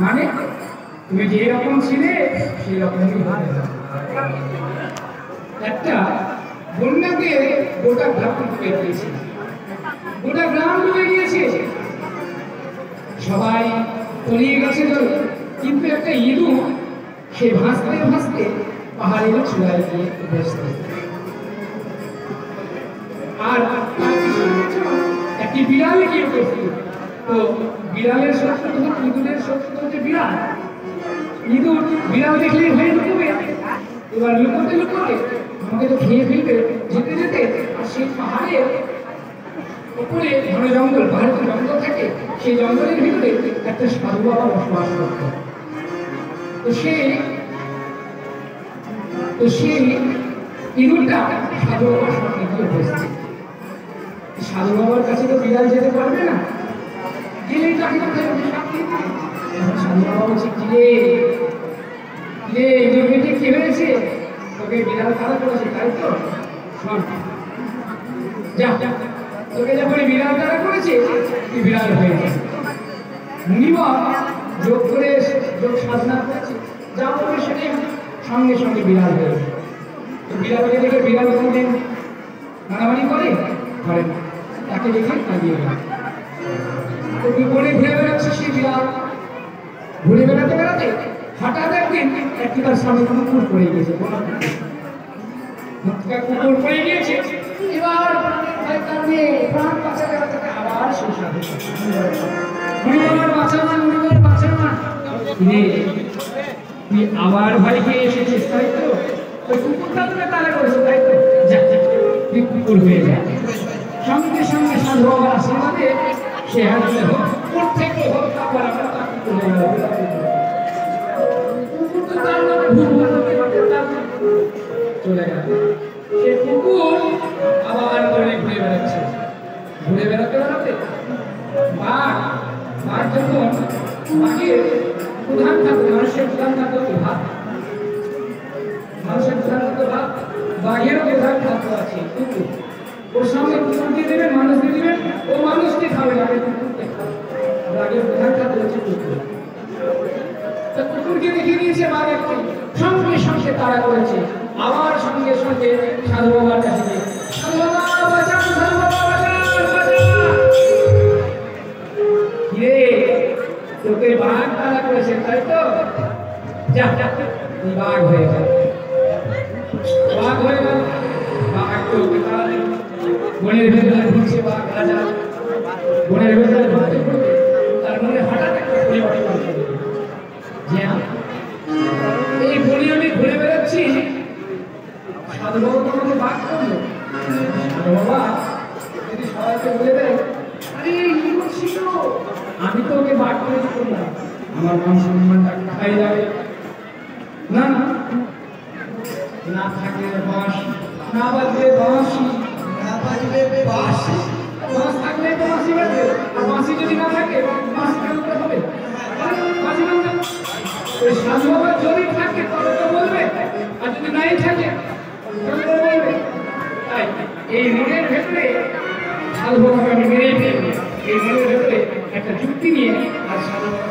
মানে তুমি যে রকম ছিলে সেই রকমই হবে। একটা বন্যাতে গোটা গ্রাম ডুবে গিয়েছে, গোটা গ্রাম ডুবে গিয়েছে, সবাই তলিয়ে গেছে জল, কিন্তু একটা ইঁদুর সে ভাসতে ভাসতে পাহাড়ের চূড়ায় গিয়ে বসতে, আর একটি বিড়াল গিয়ে বসতে। তো বিড়ালের শত্রু তখন ইঁদুরের শত্রু হচ্ছে বিড়াল। ইঁদুর বিড়াল দেখলেই ভয়ে লুকোবে, এবার লুকোতে লুকোতে আমাকে তো খেয়ে ফেলবে যেতে যেতে। আর সেই পাহাড়ের উপরে ঘন জঙ্গল, পাহাড়ে তো জঙ্গল থাকে, সেই জঙ্গলের ভিতরে একটা সাধু বাবা বসবাস করত। তো সেই ইঁদুরটা সাধু বাবার সামনে গিয়ে বসছে। সাধু বাবার কাছে তো বিড়াল যেতে পারবে না, গেলেই তাকে কোথায় সাধু বাবা বলছে, কিরে কিরে ইঁদুর বেটে কি হয়েছে, তোকে বিড়াল খারাপ করেছে তাই তো, শোন যা, তোকে যখন বিড়াল তারা করেছে তুই বিড়াল হয়ে গেছে। মুনিবর যোগ করে যোগ সাধনা করেছে, যা বলবে সেটাই সঙ্গে সঙ্গে বিড়াল হয়ে গেছে। তো বিড়ালকে দেখে বিড়াল কোনদিন মারামারি করে না, তাকে দেখে পালিয়ে গেল। তো বনে ঘুরে বেড়াচ্ছে সেই বিড়াল, ঘুরে বেড়াতে বেড়াতে হঠাৎ একদিন একটি তার সামনে কুকুর পড়ে গিয়েছে, কুকুর পড়ে গিয়েছে। এবার প্রাণ বাঁচাতে বাঁচাতে আবার সেই সাধু তুই আবার ভাইকে এসেছিস তাই তো, ওই কুকুরটা তোকে তারা করেছে তাই তো, তুই কুকুর হয়ে যা। সঙ্গে সঙ্গে সাধু বাবার আশীর্বাদে সে হারিয়ে হোক প্রত্যেকে হোক, তারপর আমরা তাকে তুলে চলে গেল। সে কুকুর আবার ঘুরে বেড়াচ্ছে, ঘুরে বেড়াতে বেড়াতে বাঘ যখন বাঘের প্রধান খাদ্য, মানুষের প্রধান খাদ্য কি ভাত, মানুষের প্রধান খাদ্য ভাত, বাঘেরও প্রধান খাদ্য আছে কুকুর। ওর সামনে কুকুর দিয়ে দেবেন, মানুষ দিয়ে দেবেন, ও মানুষকে খাবে না, কুকুরকে খাবে। বাঘের প্রধান খাদ্য হচ্ছে কুকুর। কুকুরকে দেখে নিয়েছে বাঘ, একটি সঙ্গে সঙ্গে তাড়া করেছে, আবার সঙ্গে সঙ্গে সাধু বাবার কাছে সাধু বাবা বাঁচান, সাধু বাবা বাঁচান, কিরে তোকে বাঘ তাড়া করেছে তাই তো, যা তুই বাঘ হয়ে গেল। বাঘ হয়ে গেল, বাঘ তোকে তাড়া দিল, বনের ভেতরে ঘুরছে বাঘ রাজা, বনের ভেতরে ঘুরতে ঘুরতে তার মনে হঠাৎ একটা পরিবর্তন হলো, যে এই বনে আমি ঘুরে বেড়াচ্ছি, সাধু বাবা তোমাকে বাঘ করলো, সাধু বাবা যদি সবাইকে বলে দেয় আরে ইঁদুর ছিল, আমি তো ওকে বাঘ করে করলাম, আমার মান সম্মানটা খাই যাবে না, না থাকলে বাঁশ, না বাজলে বাঁশি, না বাজলে বাঁশি, বাঁশ থাকলে তো বাঁশি বাজবে, আর বাঁশি যদি না থাকে বাঁশি কেমন হবে, বাঁশি বাজবে। ওই সাধু বাবা যদি থাকে তবে তো বলবে, আর যদি নাই থাকে তবে তো বলবে। তাই এই মনের ভেতরে সাধু বাবাকে আমি মেরে ফেলবো, এই মনের ভেতরে একটা যুক্তি নিয়ে আর সাধু বাবা